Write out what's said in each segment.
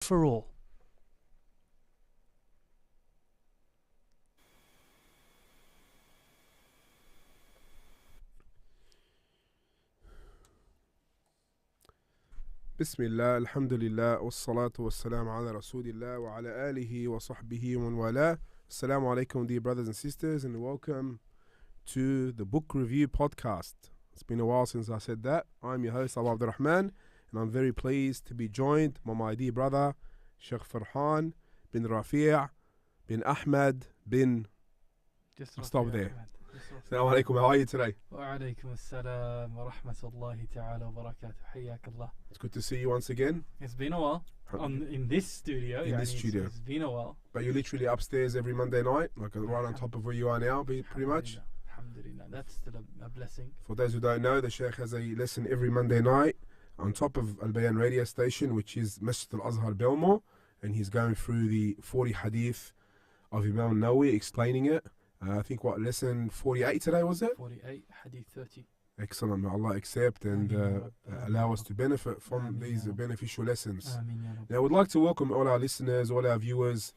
for all. بسم الله الحمد لله والصلاة والسلام على رسول الله وعلى آله وصحبه ومن والاه. Assalamu alaikum, dear brothers and sisters, and welcome to the Book Review Podcast. It's been a while since I said that. I'm your host, Abu Abdurrahman, and I'm very pleased to be joined by my dear brother, Sheikh Farhan bin Rafee bin Ahmed bin... I'll stop there. Assalamu alaikum, how are you today? وعليكم السلام ورحمة الله تعالى وبركاته. حياك الله. It's good to see you once again. It's been a while in this studio. In this studio. It's been a while. But you're literally upstairs every Monday night, like right on top of where you are now, pretty much. Alhamdulillah. That's still a blessing. For those who don't know, the Sheikh has a lesson every Monday night on top of Al Bayan radio station, which is Masjid Al Azhar Belmore, and he's going through the 40 hadith of Imam Nawawi, explaining it. I think lesson 48 today, was it? 48, hadith 30. Excellent. May Allah accept and allow us to benefit from these beneficial lessons. Now, I would like to welcome all our listeners, all our viewers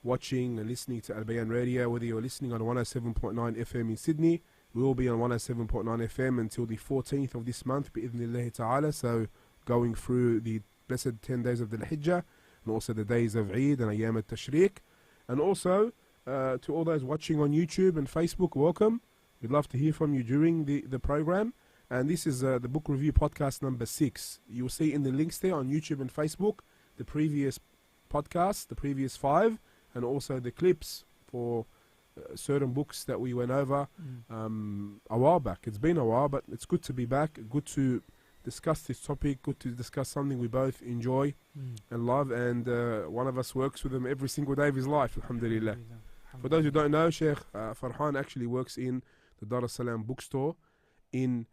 watching and listening to Al Bayan Radio, whether you're listening on 107.9 FM in Sydney. We will be on 107.9 FM until the 14th of this month, bi'idhnillahi ta'ala. So, going through the blessed 10 days of the Hijjah, and also the days of Eid and Ayyam al-Tashriq. And also, to all those watching on YouTube and Facebook, welcome. We'd love to hear from you during the program. And this is the Book Review Podcast number 6. You'll see in the links there on YouTube and Facebook the previous podcasts, the previous 5, and also the clips for certain books that we went over a while back. It's been a while, but it's good to be back, good to discuss this topic, good to discuss something we both enjoy and love, and one of us works with them every single day of his life, alhamdulillah. For those who don't know, Sheikh Farhan actually works in the Dar es Salaam bookstore in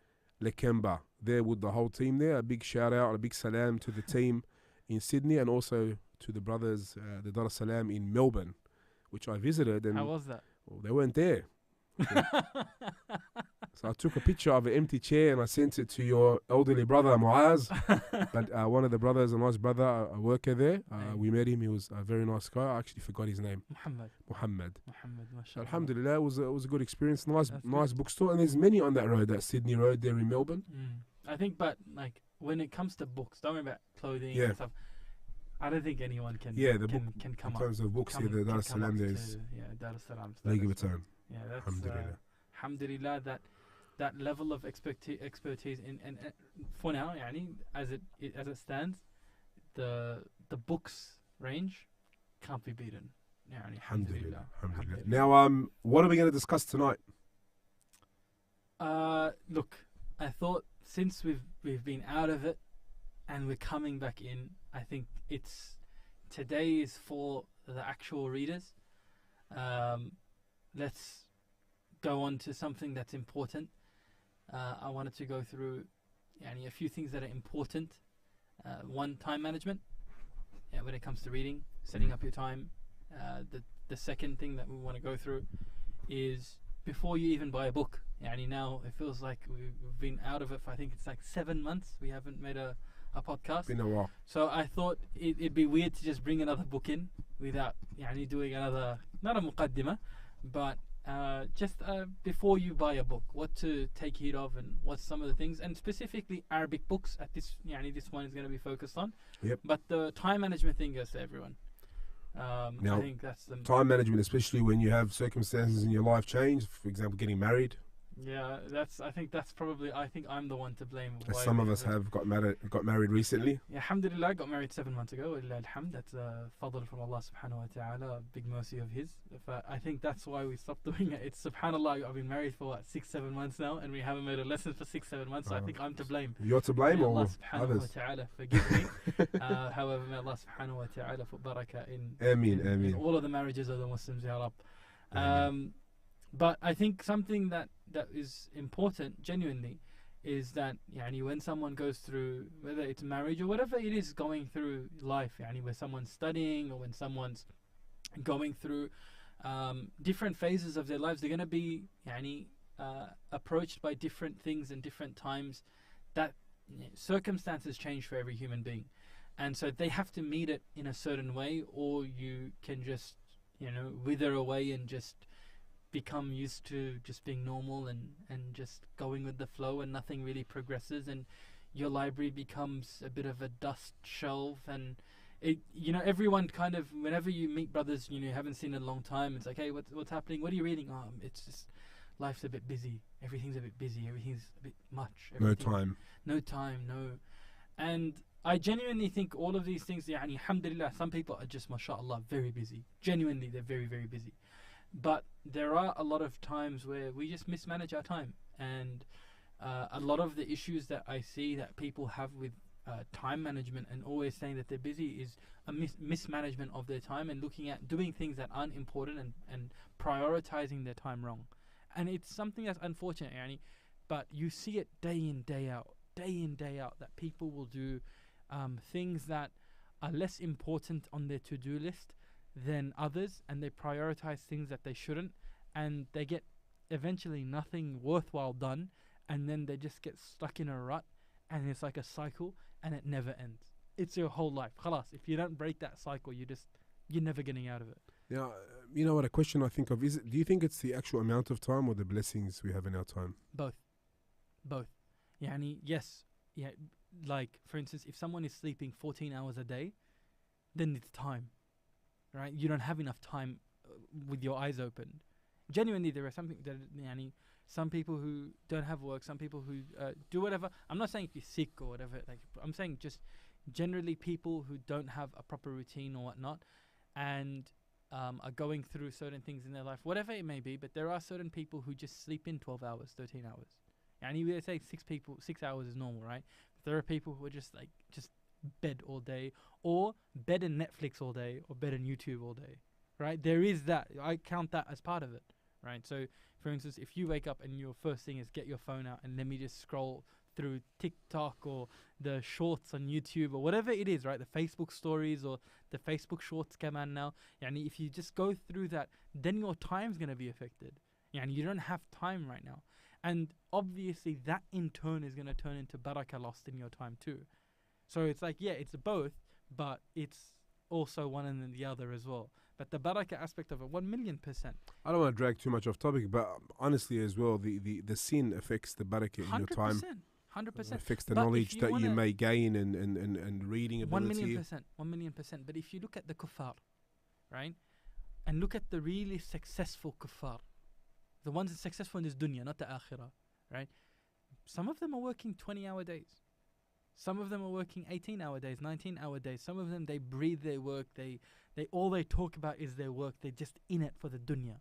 Lakemba, there with the whole team there. A big shout out, a big salam to the team in Sydney, and also to the brothers, the Dar es Salaam in Melbourne, which I visited. And how was that? Well, they weren't there. So I took a picture of an empty chair and I sent it to your elderly brother Muaz. But one of the brothers, a nice brother, a worker there, we met him. He was a very nice guy. I actually forgot his name. Muhammad. Mashallah. Alhamdulillah, it was a good experience. Nice bookstore, and there's many on that road, that Sydney road there in Melbourne. I think, but like when it comes to books, don't worry about clothing and stuff. I don't think anyone can. Yeah, the can, book can come in terms up, of books here, the Dar es Salaam there's Dar es Salaam. League of its own. Yeah, that's Alhamdulillah. Alhamdulillah that level of expertise in for now, as it stands, the books range can't be beaten. Alhamdulillah. Now, what are we going to discuss tonight? Look, I thought since we've been out of it and we're coming back in, I think today is for the actual readers. Let's go on to something that's important. I wanted to go through a few things that are important. One, time management. When it comes to reading, setting up your time. The second thing that we want to go through is before you even buy a book. Now it feels like we've been out of it for, I think it's like 7 months. We haven't made a podcast. Been a while. So I thought it'd be weird to just bring another book in without doing another, not a muqaddimah, but just before you buy a book, what to take heed of and what's some of the things, and specifically Arabic books at this one is going to be focused on. Yep. But the time management thing goes to everyone. Now, I think that's the time management, especially when you have circumstances in your life change, for example, getting married. Yeah, I think I'm the one to blame. Some of us have got married recently. Yeah, alhamdulillah, I got married 7 months ago. Alhamd, that's a fadl from Allah subhanahu wa ta'ala, a big mercy of His. But I think that's why we stopped doing it. It's subhanallah, I've been married for 6-7 months now, and we haven't made a lesson for 6-7 months. So I think I'm to blame. You're to blame, may or Allah subhanahu others? Wa ta'ala forgive me. However, may Allah subhanahu wa ta'ala put barakah in all of the marriages of the Muslims, ya Rab. But I think something that is important, genuinely, is that when someone goes through, whether it's marriage or whatever it is going through life, where someone's studying or when someone's going through different phases of their lives, they're going to be approached by different things and different times. That circumstances change for every human being. And so they have to meet it in a certain way, or you can just, wither away and just become used to just being normal and just going with the flow, and nothing really progresses, and your library becomes a bit of a dust shelf. And everyone kind of, whenever you meet brothers you haven't seen in a long time, it's like, hey, what's happening, what are you reading? It's just life's a bit busy, everything's a bit busy, everything's a bit much, no time. And I genuinely think all of these things, alhamdulillah, some people are just, mashallah, very busy. Genuinely, they're very, very busy. But there are a lot of times where we just mismanage our time. And a lot of the issues that I see that people have with time management and always saying that they're busy is a mismanagement of their time, and looking at doing things that aren't important and prioritizing their time wrong. And it's something that's unfortunate, but you see it day in, day out, that people will do things that are less important on their to-do list than others, and they prioritize things that they shouldn't, and they get eventually nothing worthwhile done, and then they just get stuck in a rut, and it's like a cycle, and it never ends. It's your whole life. Khalas, if you don't break that cycle, you're never getting out of it. Yeah, you know what, a question I think of is, do you think it's the actual amount of time or the blessings we have in our time? Both. Yes. Yeah, like, for instance, if someone is sleeping 14 hours a day, then it's time, right? You don't have enough time with your eyes open. Genuinely, there are some people who don't have work, some people who do whatever. I'm not saying if you're sick or whatever. Like, I'm saying just generally people who don't have a proper routine or whatnot, and are going through certain things in their life, whatever it may be. But there are certain people who just sleep in 12 hours, 13 hours. And you would say 6 hours is normal, right? But there are people who are just bed all day, or bed and Netflix all day, or bed and YouTube all day, right? There is that. I count that as part of it, right? So, for instance, if you wake up and your first thing is get your phone out and let me just scroll through TikTok or the shorts on YouTube or whatever it is, right? The Facebook stories or the Facebook shorts come on now. If you just go through that, then your time's going to be affected. You don't have time right now. And obviously that in turn is going to turn into barakah lost in your time too. So it's like, yeah, it's both, but it's also one and then the other as well. But the barakah aspect of it, 1,000,000%. I don't want to drag too much off topic, but honestly as well, the sin affects the barakah in your time. 100%. Affects the knowledge that you may gain and reading ability. 1,000,000%. But if you look at the kuffar, right, and look at the really successful kuffar, the ones that are successful in this dunya, not the akhirah, right? Some of them are working 20-hour days. Some of them are working 18-hour days, 19-hour days. Some of them, they breathe their work. They all they talk about is their work. They're just in it for the dunya.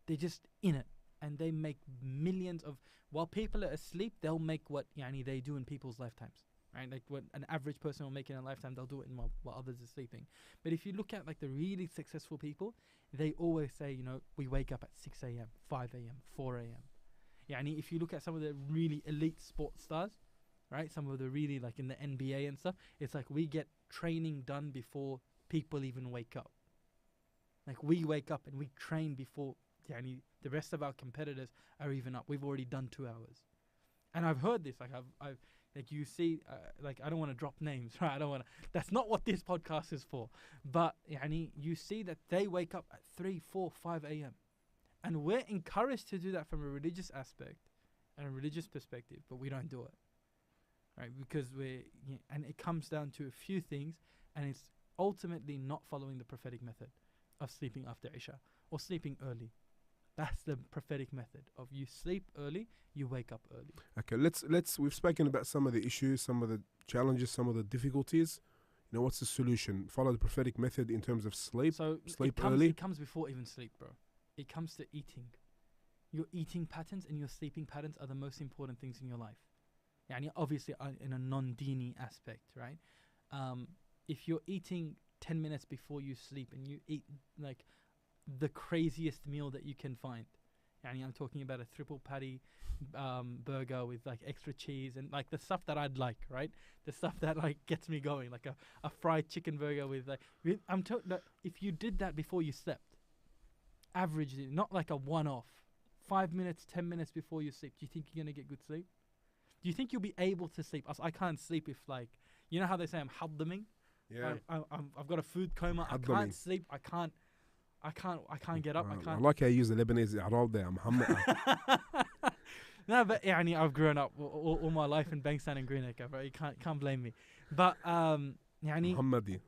They're just in it. And they make millions of... While people are asleep, they'll make what they do in people's lifetimes. Right? Like what an average person will make in a lifetime, they'll do it while others are sleeping. But if you look at like the really successful people, they always say, we wake up at 6 a.m., 5 a.m., 4 a.m. If you look at some of the really elite sports stars, right? Some of the really, like in the NBA and stuff, it's like we get training done before people even wake up. Like we wake up and we train before the rest of our competitors are even up. We've already done 2 hours. And I've heard this, I've like you see, I don't want to drop names, right? That's not what this podcast is for. But you see that they wake up at 3, 4, 5 a.m. And we're encouraged to do that from a religious aspect and a religious perspective, but we don't do it, right? Because and it comes down to a few things, and it's ultimately not following the prophetic method of sleeping after Isha or sleeping early. That's the prophetic method of you sleep early, you wake up early. Okay, let's we've spoken about some of the issues, some of the challenges, some of the difficulties. What's the solution? Follow the prophetic method in terms of sleep. So sleep early. It comes before even sleep, bro. It comes to eating. Your eating patterns and your sleeping patterns are the most important things in your life. Obviously in a non-dini aspect, right? If you're eating 10 minutes before you sleep and you eat like the craziest meal that you can find, I'm talking about a triple patty burger with like extra cheese and like the stuff that I'd like, right? The stuff that like gets me going, like a fried chicken burger with like if you did that before you slept, averagely, not like a one-off, 5 minutes, 10 minutes before you sleep, do you think you're gonna get good sleep? Do you think you'll be able to sleep? I can't sleep if like, you know how they say I'm haddaming? Yeah. I've got a food coma. I can't sleep. I can't get up. I can't. I like how you use the Lebanese Arab there. Muhammad. No, but يعني I've grown up all my life in Bankstown and Greenacre, right? You can't blame me. But يعني Muhammadi.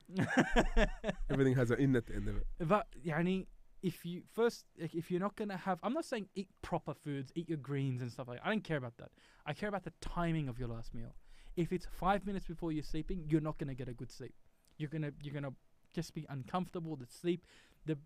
Everything has an in at the end of it. But يعني if you're not gonna have, I'm not saying eat proper foods, eat your greens and stuff like that. I don't care about that. I care about the timing of your last meal. If it's 5 minutes before you're sleeping, you're not gonna get a good sleep. You're gonna just be uncomfortable. The sleep, the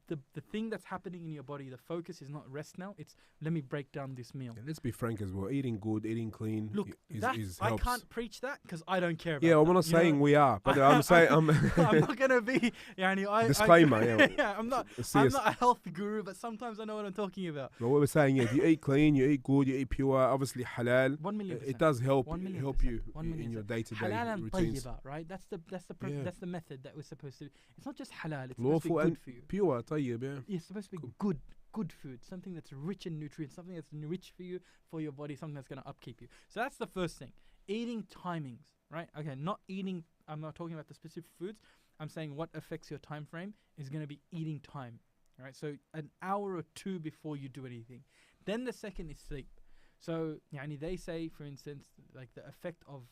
thing that's happening in your body, the focus is not rest now. It's let me break down this meal. Yeah, let's be frank as well. Eating good, eating clean. Look, helps. I can't preach that because I don't care about. Yeah, I'm not saying we are, but I'm saying I'm not gonna be. Disclaimer. Yeah, I'm not a health guru, but sometimes I know what I'm talking about. But what we're saying, if you eat clean, you eat good, you eat pure, obviously halal. 1,000,000%. It does help you in your day-to-day halal and routines. tayyiba, right? That's the method that we're supposed to. It's not just halal. It's supposed to be good for you. Pure, tayyib, yeah. It's supposed to be good food, something that's rich in nutrients, something that's rich for you, for your body, something that's going to upkeep you. So that's the first thing. Eating timings, right? Okay, I'm not talking about the specific foods. I'm saying what affects your time frame is going to be eating time, right? So an hour or two before you do anything. Then the second is sleep. So they say, for instance, like the effect of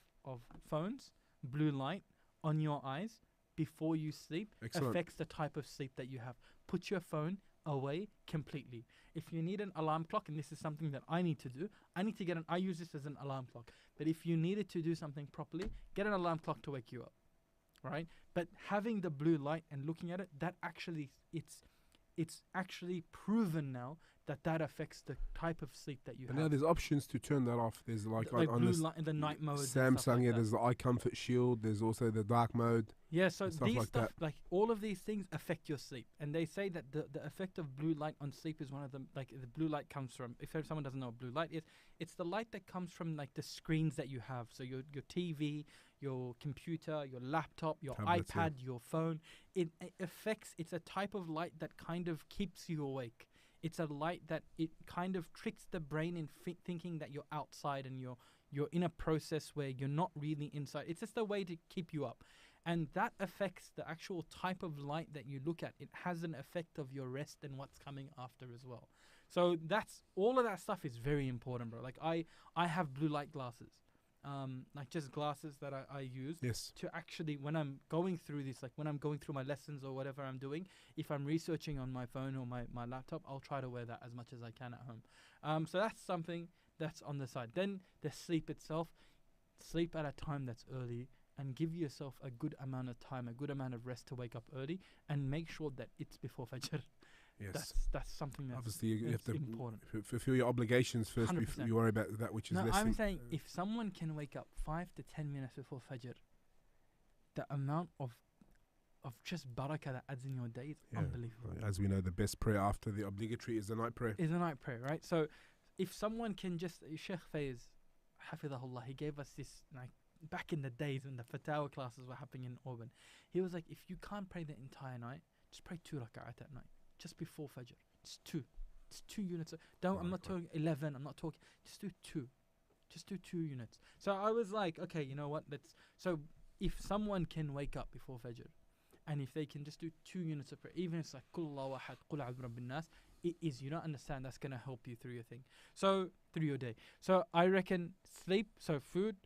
phones, blue light on your eyes before you sleep affects the type of sleep that you have. Put your phone away completely. If you need an alarm clock, and this is something that I need to do, I use this as an alarm clock. But if you needed to do something properly, get an alarm clock to wake you up, right? But having the blue light and looking at it, that actually, it's actually proven now that affects the type of sleep that you have. Now there's options to turn that off. There's like on blue light in the night mode. Samsung, like there's the eye comfort shield. There's also the dark mode. Yeah, so these stuff, like all of these things affect your sleep. And they say that the effect of blue light on sleep is one of them. Like the blue light comes from, if someone doesn't know what blue light is, it's the light that comes from like the screens that you have. So your TV, your computer, your laptop, your tablets, iPad, your phone. It affects, it's a type of light that kind of keeps you awake. It's a light that it kind of tricks the brain in thinking that you're outside and you're in a process where you're not really inside. It's just a way to keep you up. And that affects the actual type of light that you look at. It has an effect of your rest and what's coming after as well. So that's all of that stuff is very important, bro. Like I have blue light glasses. Like just glasses that I use to actually, when I'm going through this, like when I'm going through my lessons or whatever I'm doing, if I'm researching on my phone or my laptop, I'll try to wear that as much as I can at home. So that's something that's on the side. Then the sleep itself, sleep at a time that's early and give yourself a good amount of time, a good amount of rest to wake up early and make sure that it's before Fajr. Yes. That's something that's obviously you have to important. Fulfill your obligations first 100%. Before you worry about that which is less. I'm saying if someone can wake up 5 to 10 minutes before Fajr, the amount of just barakah that adds in your day is unbelievable. As we know, the best prayer after the obligatory is the night prayer. Right? So if someone can just, Sheikh Faiz, Hafidahullah, he gave us this, like, back in the days when the Fatawa classes were happening in Auburn. He was like, if you can't pray the entire night, just pray 2 rak'at at night. Just before Fajr. It's 2. It's 2 units. I'm not talking 11. I'm not talking. Just do 2. Just do 2 units. So I was like, okay, you know what? So if someone can wake up before Fajr, and if they can just do 2 units of prayer, even if it's like Qul Allahu Ahad, Qul A'udhu Birabbin Nas, it is, you don't understand, that's going to help you through your thing. So, through your day. So I reckon sleep, so food,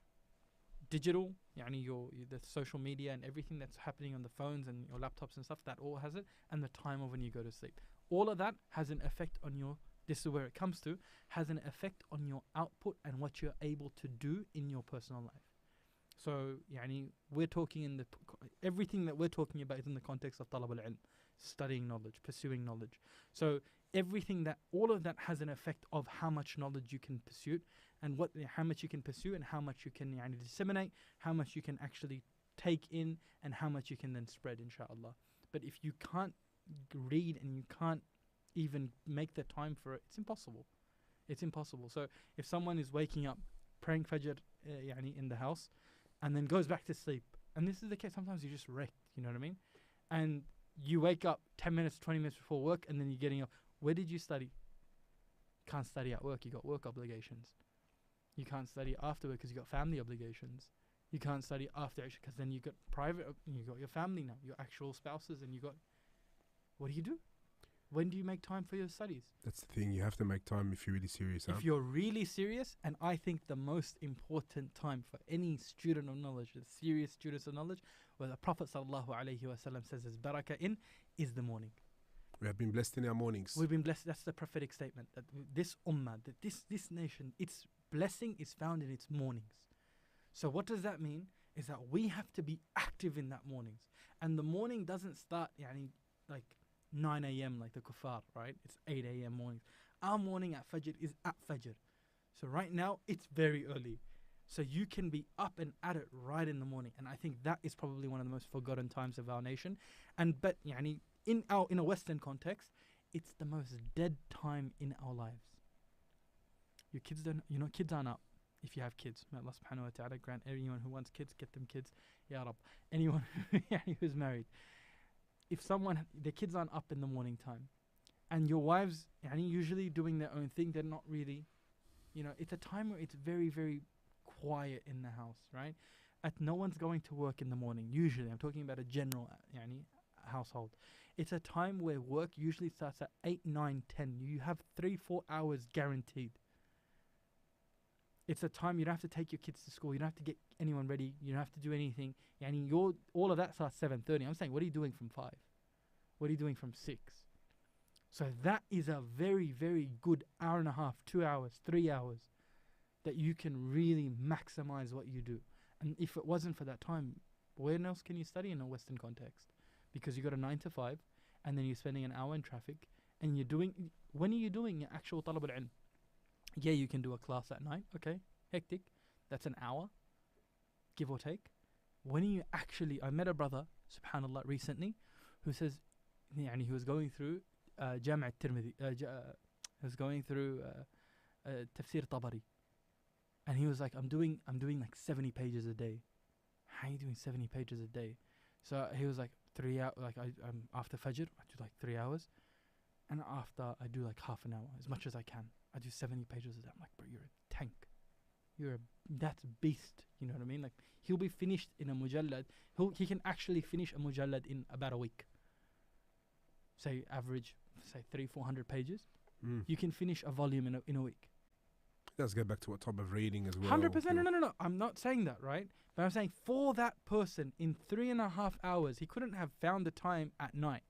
digital, the social media and everything that's happening on the phones and your laptops and stuff, that all has it, and the time of when you go to sleep. All of that has an effect on your, this is where it comes to, has an effect on your output and what you're able to do in your personal life. So, we're talking everything that we're talking about is in the context of talab al-ilm, studying knowledge, pursuing knowledge. So, all of that has an effect of how much knowledge you can pursue and how much you can pursue and how much you can disseminate, how much you can actually take in and how much you can then spread, inshallah. But if you can't read and you can't even make the time for it, it's impossible. It's impossible. So if someone is waking up, praying Fajr in the house and then goes back to sleep, and this is the case, sometimes you're just wrecked, you know what I mean? And you wake up 10 minutes, 20 minutes before work and then you're getting up. Where did you study? Can't study at work, you got work obligations. You can't study after work because you got family obligations. You can't study after Isha because then you got private, you got your family now, your actual spouses, and you got. What do you do? When do you make time for your studies? That's the thing. You have to make time if you're really serious. If you're really serious, and I think the most important time for any student of knowledge, the serious students of knowledge, where the Prophet ﷺ says is barakah in, is the morning. We have been blessed in our mornings. We've been blessed. That's the prophetic statement. That this ummah, that this nation, its blessing is found in its mornings. So what does that mean? Is that we have to be active in that mornings. And the morning doesn't start like 9 a.m. like the kuffar, right? It's 8 a.m. mornings. Our morning at Fajr is at Fajr. So right now, it's very early. So you can be up and at it right in the morning. And I think that is probably one of the most forgotten times of our nation. But in a Western context, it's the most dead time in our lives. Your kids kids aren't up. If you have kids, may Allah subhanahu wa ta'ala grant anyone who wants kids, get them kids. Ya Rab. Anyone who's married. If their kids aren't up in the morning time, and your wives usually doing their own thing, they're not really, it's a time where it's very, very quiet in the house, right? No one's going to work in the morning, usually. I'm talking about a general household. It's a time where work usually starts at 8, 9, 10. You have 3-4 hours guaranteed. It's a time you don't have to take your kids to school. You don't have to get anyone ready. You don't have to do anything. All of that starts 7:30. I'm saying, what are you doing from 5? What are you doing from 6? So that is a very, very good hour and a half, 2 hours, 3 hours that you can really maximize what you do. And if it wasn't for that time, where else can you study in a Western context? Because you got a 9 to 5, and then you're spending an hour in traffic, and when are you doing your actual talab al-ilm? Yeah, you can do a class at night. Okay, hectic. That's an hour, give or take. When are you actually... I met a brother, subhanAllah, recently, who says, he was going through Jami' al-Tirmidhi, he was going through Tafsir Tabari. And he was like, I'm doing like 70 pages a day. How are you doing 70 pages a day? So he was like, 3 hours, like I'm after Fajr, I do like 3 hours. And after, I do like half an hour, as much as I can. I do 70 pages a day. I'm like, bro, you're a tank. That's beast. You know what I mean? Like, he'll be finished in a mujallad. He can actually finish a mujallad in about a week. Say, average, 300-400 pages. You can finish a volume in a week. Let's get back to what type of reading as well. 100%. No. I'm not saying that, right? But I'm saying for that person, in 3.5 hours, he couldn't have found the time at night.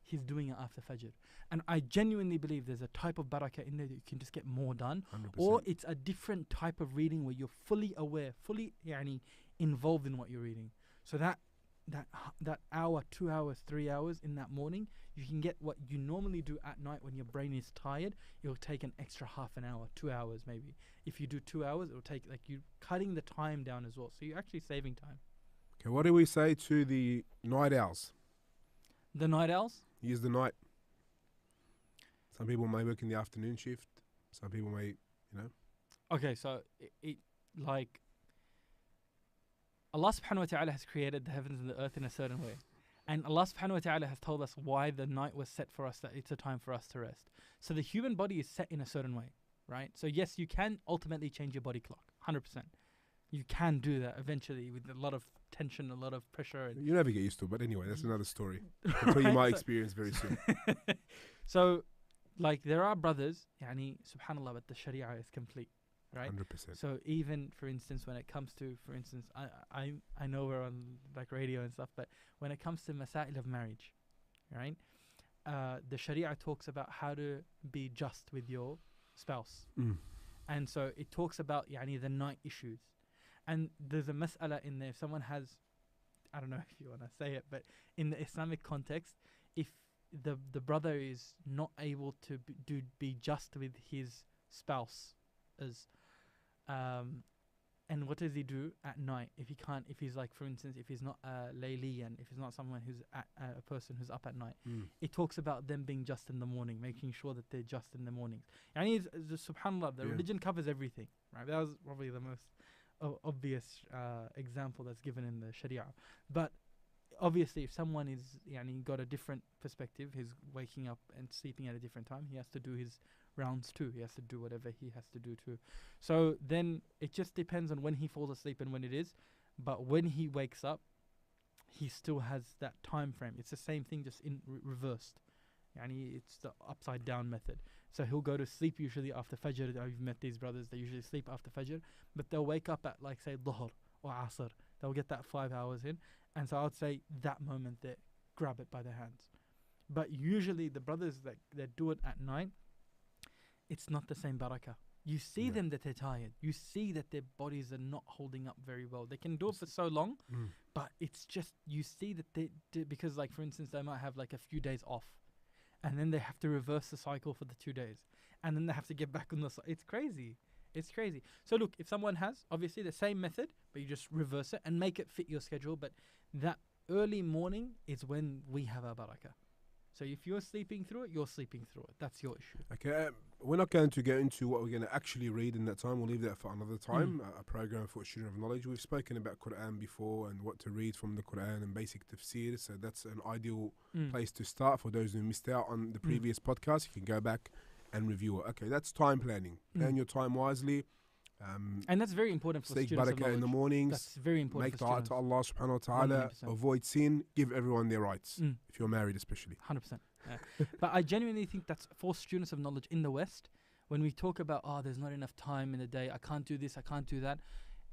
He's doing it after Fajr. And I genuinely believe there's a type of barakah in there that you can just get more done. 100%. Or it's a different type of reading where you're fully aware, fully involved in what you're reading. So that hour, 2 hours, 3 hours in that morning, you can get what you normally do at night when your brain is tired. It'll take an extra half an hour, 2 hours maybe. If you do 2 hours, it'll take, like, you cutting the time down as well. So you're actually saving time. Okay, what do we say to the night owls? The night owls? Use the night. Some people may work in the afternoon shift. Some people may, Okay, so it like Allah subhanahu wa ta'ala has created the heavens and the earth in a certain way. And Allah subhanahu wa ta'ala has told us why the night was set for us, that it's a time for us to rest. So the human body is set in a certain way, right? So yes, you can ultimately change your body clock, 100%. You can do that eventually with a lot of tension, a lot of pressure. And you never get used to it, but anyway, that's another story. That's what you might experience very soon. So, like, there are brothers, subhanAllah, but the Sharia is complete, right? 100%. So even, for instance, when it comes to, I know we're on like radio and stuff, but when it comes to masail of marriage, right? The Sharia talks about how to be just with your spouse. And so it talks about the night issues. And there's a mas'ala in there. If someone has, I don't know if you want to say it, but in the Islamic context, if the brother is not able to be just with his spouse, and what does he do at night if he's like, for instance, if he's not layli, and if he's not someone who's a person who's up at night, it talks about them being just in the morning, making sure that they're just in the mornings. Subhanallah, the religion covers everything, right? That was probably the most obvious example that's given in the Sharia. But obviously, if someone is got a different perspective, he's waking up and sleeping at a different time, he has to do his rounds too. He has to do whatever he has to do too. So then it just depends on when he falls asleep and when it is. But when he wakes up, he still has that time frame. It's the same thing, just in reversed. Yani it's the upside down method. So he'll go to sleep usually after Fajr. I've met these brothers, they usually sleep after Fajr, but they'll wake up at, like, say, Dhuhr or Asr. They'll get that 5 hours in. And so I'd say that moment there, grab it by the hands. But usually the brothers that do it at night, it's not the same barakah. You see them that they're tired. You see that their bodies are not holding up very well. They can do it for so long, but it's just, you see that they because, like, for instance, they might have like a few days off, and then they have to reverse the cycle for the 2 days, and then they have to get back on the cycle. It's crazy. It's crazy. So look, if someone has obviously the same method, but you just reverse it and make it fit your schedule, but that early morning is when we have our barakah. So if you're sleeping through it, you're sleeping through it. That's your issue. Okay, we're not going to get into what we're going to actually read in that time. We'll leave that for another time, a program for a student of knowledge. We've spoken about Quran before and what to read from the Quran and basic tafsir. So that's an ideal place to start for those who missed out on the previous podcast. You can go back and review it. Okay, that's time planning. Plan your time wisely. And that's very important for students of knowledge. Barakah in the mornings. That's very important. Make dua to Allah subhanahu wa ta'ala. 100%. Avoid sin. Give everyone their rights. If you're married, especially. 100%. Yeah. But I genuinely think that's for students of knowledge in the West. When we talk about, there's not enough time in the day, I can't do this, I can't do that,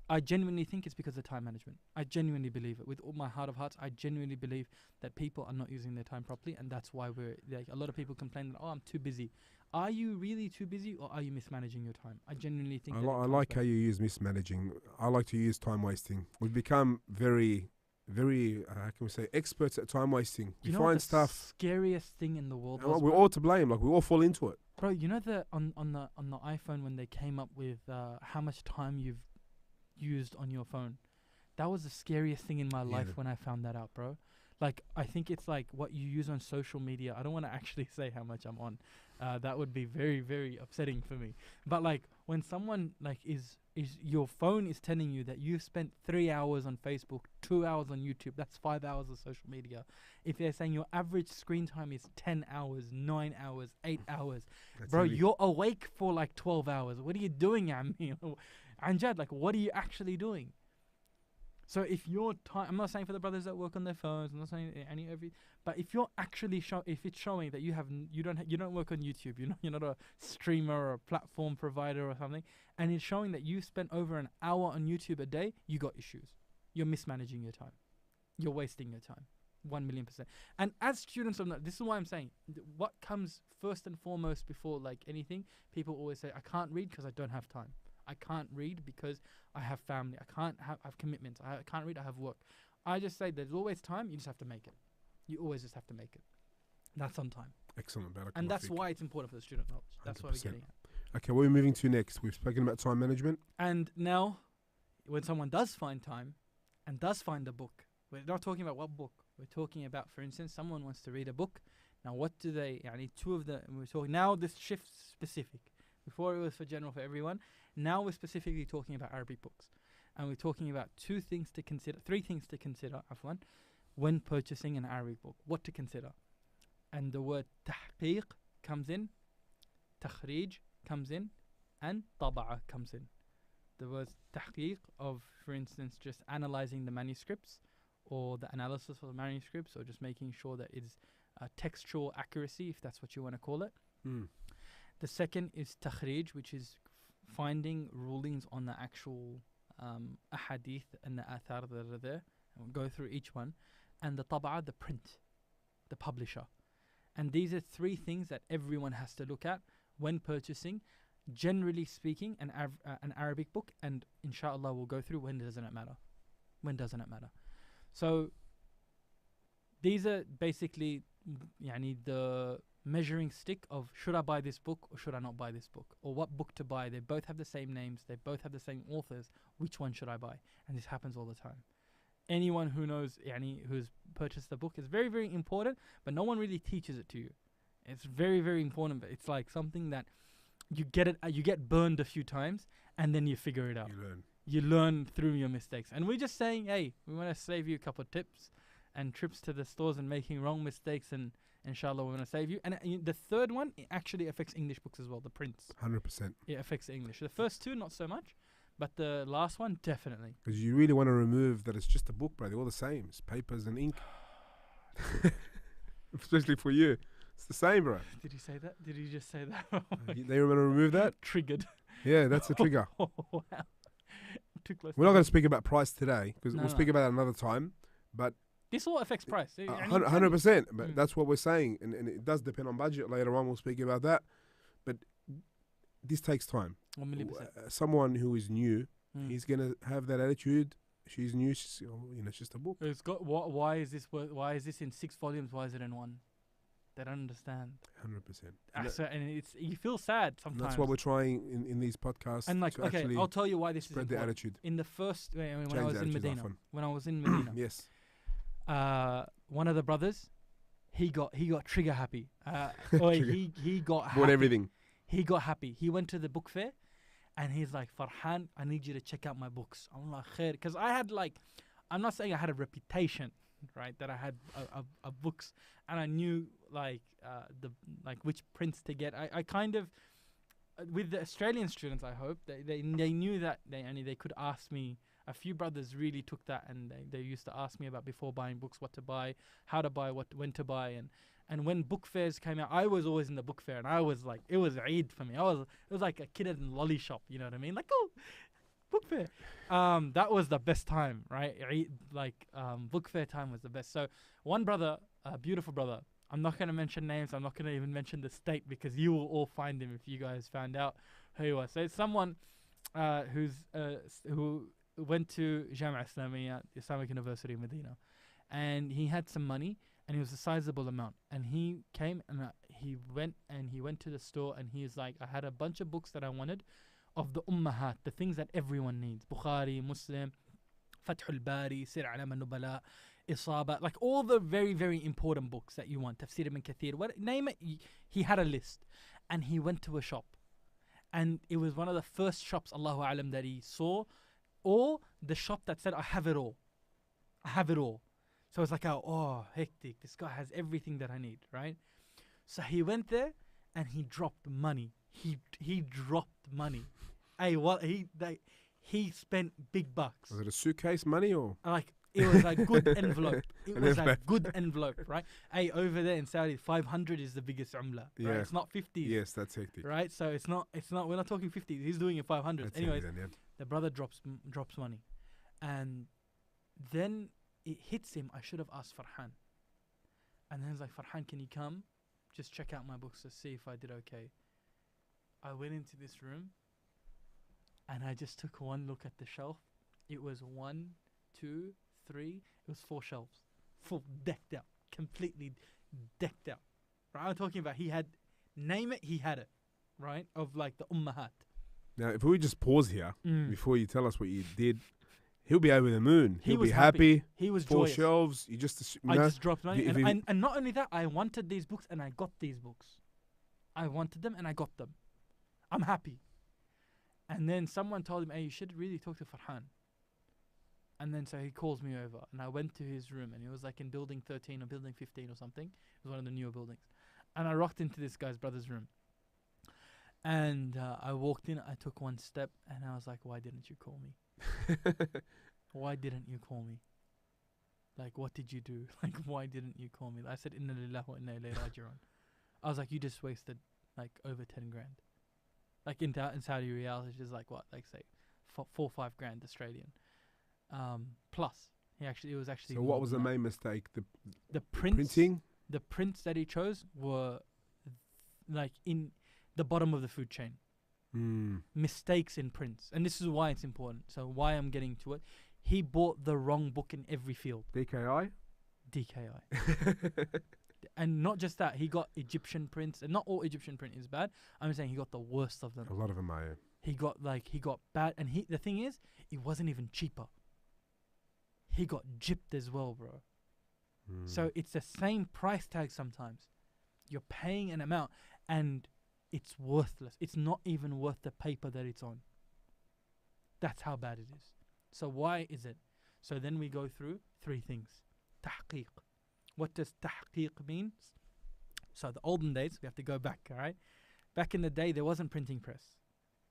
I genuinely think it's because of time management. I genuinely believe it. With all my heart of hearts, I genuinely believe that people are not using their time properly, and that's why we're like, a lot of people complain that, I'm too busy. Are you really too busy, or are you mismanaging your time? I genuinely think I like how you use mismanaging. I like to use time wasting. We've become very, how can we say, experts at time wasting. You know find stuff. Scariest thing in the world. We're all to blame. Like, we all fall into it. Bro, you know on the iPhone, when they came up with how much time you've used on your phone, that was the scariest thing in my life when I found that out, bro. Like, I think it's like what you use on social media. I don't want to actually say how much I'm on. That would be very, very upsetting for me. But like, when someone like is your phone is telling you that you've spent 3 hours on Facebook, 2 hours on YouTube, that's 5 hours of social media. If they're saying your average screen time is 10 hours, 9 hours, 8 hours, that's bro, you're awake for like 12 hours. What are you doing, Anjad? Like, what are you actually doing? So if your time, I'm not saying for the brothers that work on their phones, I'm not saying any of it, but if you're actually if it's showing that you don't work on YouTube, you're not a streamer or a platform provider or something, and it's showing that you spent over an hour on YouTube a day, you got issues. You're mismanaging your time. You're wasting your time. 1,000,000%. And as students of, this is why I'm saying, what comes first and foremost before like anything, people always say, I can't read because I don't have time. I can't read because I have family. I have commitments. I can't read, I have work. I just say there's always time, you just have to make it. You always just have to make it. That's on time. Excellent. And that's why it's important for the student knowledge. That's 100%. Why we're getting it. Okay, what are we moving to next? We've spoken about time management. And now, when someone does find time and does find a book, we're not talking about what book. We're talking about, for instance, someone wants to read a book. Now, what do they, two of the, we're talking, now this shifts specific. Before it was for general, for everyone. Now we're specifically talking about Arabic books. And we're talking about three things to consider, when purchasing an Arabic book. What to consider. And the word tahqiq comes in, takhrij comes in, and taba'a comes in. The word tahqiq of, for instance, just analyzing the manuscripts, or the analysis of the manuscripts, or just making sure that it's textual accuracy, if that's what you want to call it. The second is takhrij, which is finding rulings on the actual ahadith and the athar that are there. And we'll go through each one. And the taba'a, the print, the publisher. And these are three things that everyone has to look at when purchasing, generally speaking, an Arabic book. And inshallah, we'll go through when doesn't it matter. When doesn't it matter? So these are basically the measuring stick of, should I buy this book or should I not buy this book, or what book to buy. They both have the same names, they both have the same authors, which one should I buy? And this happens all the time. Anyone who knows, who's purchased the book, is very, very important, but no one really teaches it to you. It's very, very important, but it's like something that you get burned a few times and then you figure it out. You learn through your mistakes. And we're just saying, hey, we want to save you a couple of tips and trips to the stores and making wrong mistakes, and inshallah we're going to save you. And the third one, it actually affects English books as well, the prints. 100%. It affects English. The first two, not so much, But the last one, definitely. Because you really want to remove that it's just a book, bro. They're all the same. It's papers and ink. Especially for you. It's the same, bro. Did he say that? Did he just say that? They want to remove that? Triggered. Yeah, that's a trigger. Wow. Too close. We're not going to speak about price today because we'll speak about it another time. But this all affects price. 100%. But that's what we're saying. And it does depend on budget. Later on, we'll speak about that. But this takes time. 1,000,000%. Someone who is new, he's going to have that attitude. She's new. She's, it's just a book. It's got. Why is this in 6 volumes? Why is it in 1? They don't understand. 100%. And you feel sad sometimes. That's what we're trying in these podcasts. And I'll tell you why this spread is the attitude. In the first, when I was in Medina, yes. One of the brothers, he got trigger happy. He got happy. Bought everything. He got happy. He went to the book fair, and he's like, Farhan, I need you to check out my books. I'm like, khair, because I had I'm not saying I had a reputation, right, that I had a books, and I knew which prints to get. I kind of, with the Australian students, I hope they knew that they could ask me. A few brothers really took that, and they used to ask me about before buying books, what to buy, how to buy, when to buy, and when book fairs came out, I was always in the book fair, and I was like, it was Eid for me. It was like a kid in a lolly shop, you know what I mean? Like, oh, book fair. That was the best time, right? Book fair time was the best. So one brother, a beautiful brother, I'm not going to mention names. I'm not going to even mention the state because you will all find him if you guys found out who he was. So it's someone who went to Jamia Islamiyya, the Islamic University in Medina, and he had some money, and it was a sizable amount. And he came and he went to the store, and he was like, I had a bunch of books that I wanted of the Ummahat, the things that everyone needs. Bukhari, Muslim, Fath al-Bari, Sir Alam al-Nubala, Isaba, like all the very, very important books that you want. Tafsir ibn Kathir, name it. He had a list, and he went to a shop, and it was one of the first shops, Allahu Alam, that he saw, or the shop that said, I have it all. I have it all. So it's like, oh, hectic. This guy has everything that I need, right? So he went there and he dropped money. He dropped money. He spent big bucks. Was it a suitcase money or? It was a good envelope. It was a good envelope, right? Over there in Saudi, 500 is the biggest umla, right? It's not 50. Yes, that's hectic. Right? So it's not, we're not talking 50. He's doing it 500. Anyways, the brother drops money. And then it hits him, I should have asked Farhan. And then he's like, Farhan, can you come? Just check out my books to see if I did okay. I went into this room and I just took one look at the shelf. It was 1, 2, 3. It was 4 shelves. Full decked out. Completely decked out. Right? I'm talking about he had, name it, he had it. Right? Of like the Ummahat. Now, if we just pause here before you tell us what you did, he'll be over the moon. He'll be happy. He was 4 joyous. shelves. You just, I just dropped money. And not only that, I wanted these books and I got these books. I wanted them and I got them. I'm happy. And then someone told him, hey, you should really talk to Farhan. And then so he calls me over and I went to his room and it was like in building 13 or building 15 or something. It was one of the newer buildings. And I rocked into this guy's brother's room. And I walked in, I took one step and I was like, why didn't you call me? Why didn't you call me? Like, what did you do? Like, why didn't you call me? I said, Inna lillahi wa inna ilayhi raji'un. I was like, you just wasted like over 10 grand. Like in Saudi riyal, which is like what? Like say 4 or 5 grand Australian. Plus, it was actually. So what was the main mistake? The prints, printing? The prints that he chose were like in the bottom of the food chain. Mistakes in prints. And this is why it's important. So why I'm getting to it. He bought the wrong book in every field. DKI? DKI. And not just that, he got Egyptian prints. And not all Egyptian print is bad. I'm saying he got the worst of them. A lot of them are. He got bad. And the thing is, it wasn't even cheaper. He got gypped as well, bro. So it's the same price tag sometimes. You're paying an amount and it's worthless. It's not even worth the paper that it's on. That's how bad it is. So why is it? So then we go through 3 things. Tahqiq. What does tahqiq mean? So the olden days, we have to go back, all right? Back in the day, there wasn't printing press.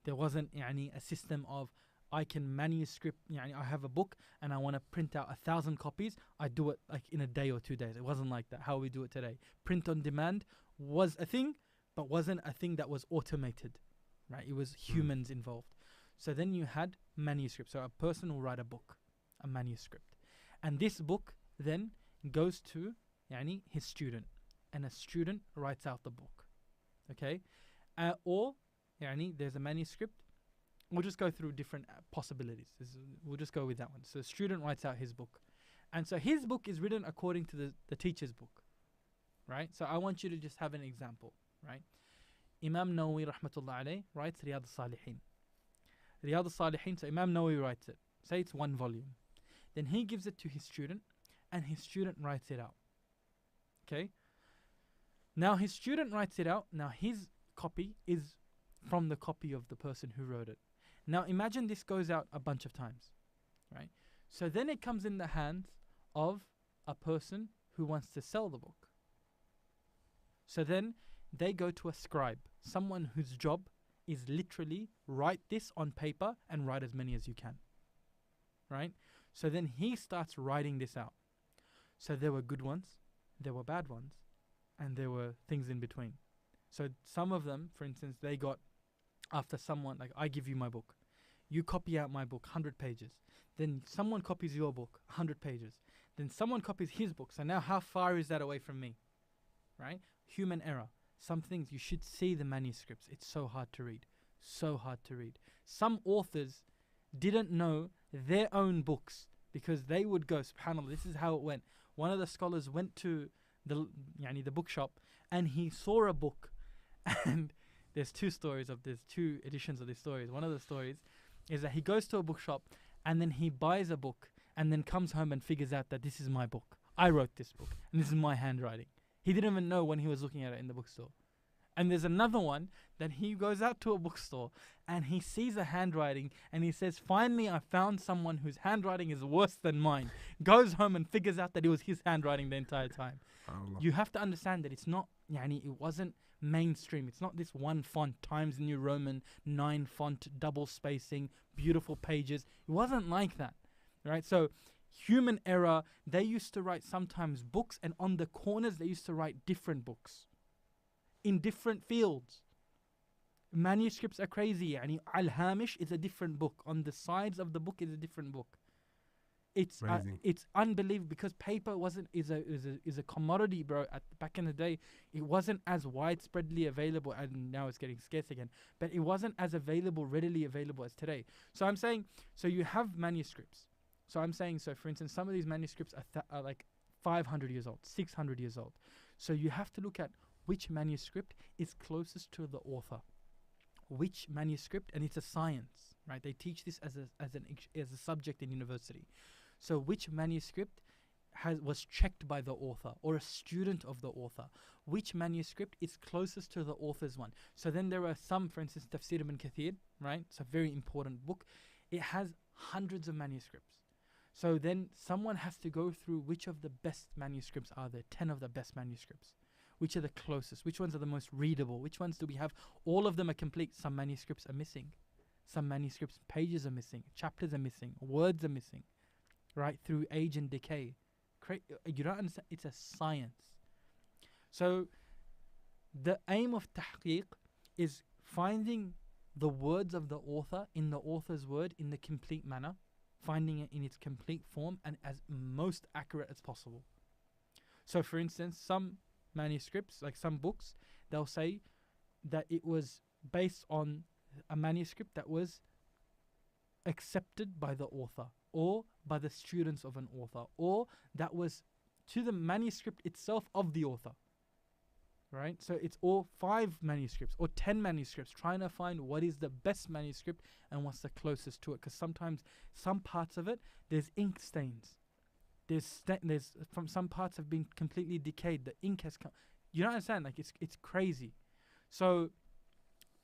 There wasn't a system of I can manuscript, I have a book and I want to print out 1,000 copies. I do it like in a day or 2 days. It wasn't like that, how we do it today. Print on demand was a thing, but wasn't a thing that was automated, right? It was humans involved. So then you had manuscript. So a person will write a book, a manuscript. And this book then goes to his student. And a student writes out the book. Okay? Or there's a manuscript. We'll just go through different possibilities. We'll just go with that one. So the student writes out his book. And so his book is written according to the teacher's book. Right? So I want you to just have an example. Right? Imam Nawawi rahmatullah alayh writes Riyadh al-Salihin. Riyadh al-Salihin, so Imam Nawawi writes it. Say it's 1 volume. Then he gives it to his student and his student writes it out. Okay? Now his student writes it out. Now his copy is from the copy of the person who wrote it. Now imagine this goes out a bunch of times, right? So then it comes in the hands of a person who wants to sell the book. So then they go to a scribe, someone whose job is literally write this on paper and write as many as you can, right? So then he starts writing this out. So there were good ones, there were bad ones, and there were things in between. So some of them, for instance, they got after someone, like I give you my book. You copy out my book, 100 pages. Then someone copies your book, 100 pages. Then someone copies his book. So now how far is that away from me? Right? Human error. Some things you should see the manuscripts. It's so hard to read. So hard to read. Some authors didn't know their own books because they would go, subhanAllah, this is how it went. One of the scholars went to the bookshop and he saw a book, and there's 2 editions of these stories. One of the stories is that he goes to a bookshop and then he buys a book and then comes home and figures out that this is my book. I wrote this book and this is my handwriting. He didn't even know when he was looking at it in the bookstore. And there's another one that he goes out to a bookstore and he sees a handwriting and he says, finally I found someone whose handwriting is worse than mine. Goes home and figures out that it was his handwriting the entire time. You have to understand that it's not, it wasn't mainstream. It's not this one font, Times New Roman, 9 font, double spacing, beautiful pages. It wasn't like that, right? So human error, they used to write sometimes books and on the corners they used to write different books in different fields. Manuscripts are crazy. Al-Hamish is a different book. On the sides of the book is a different book. It's unbelievable because paper is a commodity, bro. Back in the day, it wasn't as widespreadly available, and now it's getting scarce again. But it wasn't as readily available as today. So I'm saying, so you have manuscripts. So I'm saying, so for instance, some of these manuscripts are like 500 years old, 600 years old. So you have to look at which manuscript is closest to the author. Which manuscript, and it's a science, right? They teach this as a subject in university. So which manuscript was checked by the author or a student of the author? Which manuscript is closest to the author's one? So then there are some, for instance, Tafsir ibn Kathir, right? It's a very important book. It has hundreds of manuscripts. So then someone has to go through which of the best manuscripts are there, 10 of the best manuscripts. Which are the closest? Which ones are the most readable? Which ones do we have? All of them are complete. Some manuscripts are missing. Some manuscripts, pages are missing. Chapters are missing. Words are missing. Right? Through age and decay. You don't understand? It's a science. So the aim of tahqiq is finding the words of the author in the author's word in the complete manner. Finding it in its complete form and as most accurate as possible. So for instance, some manuscripts, like some books, they'll say that it was based on a manuscript that was accepted by the author or by the students of an author, or that was to the manuscript itself of the author, right? So it's all 5 manuscripts or 10 manuscripts trying to find what is the best manuscript and what's the closest to it, because sometimes some parts of it there's ink stains. There's from some parts have been completely decayed. The ink has come. You don't understand? Like it's crazy. So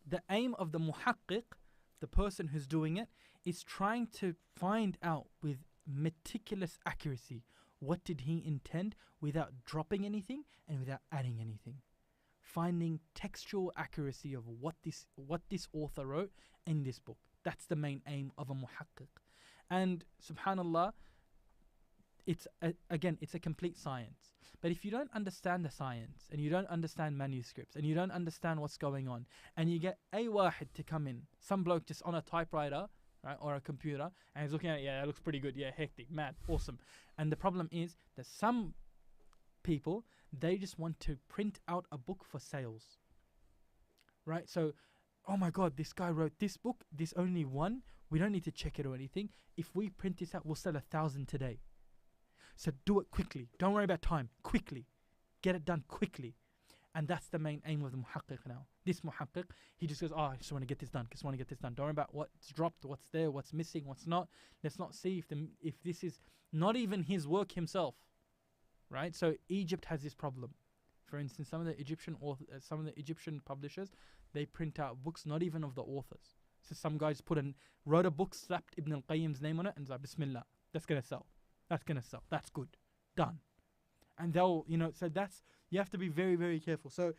the aim of the muhaqqiq, the person who's doing it, is trying to find out with meticulous accuracy what did he intend without dropping anything and without adding anything. Finding textual accuracy of what this author wrote in this book. That's the main aim of a muhaqqiq. And subhanallah, it's a complete science. But if you don't understand the science, and you don't understand manuscripts, and you don't understand what's going on, and you get a wahid to come in, some bloke just on a typewriter, right, or a computer, and he's looking at it, yeah, that looks pretty good, yeah, hectic, mad, awesome. And the problem is that some people, they just want to print out a book for sales, right? So, oh my God, this guy wrote this book, this only one, we don't need to check it or anything. If we print this out, we'll sell 1,000 today. So do it quickly. Don't worry about time. Quickly. Get it done quickly. And that's the main aim of the muhaqqiq now. This muhaqqiq, he just goes, I just want to get this done. Don't worry about what's dropped, what's there, what's missing, what's not. Let's not see if this is not even his work himself. Right? So Egypt has this problem. For instance, some of the Egyptian publishers, they print out books not even of the authors. So some guys wrote a book, slapped Ibn al-Qayyim's name on it, and said, Bismillah, that's going to sell. That's going to sell. That's good. Done. And they'll, so you have to be very, very careful. So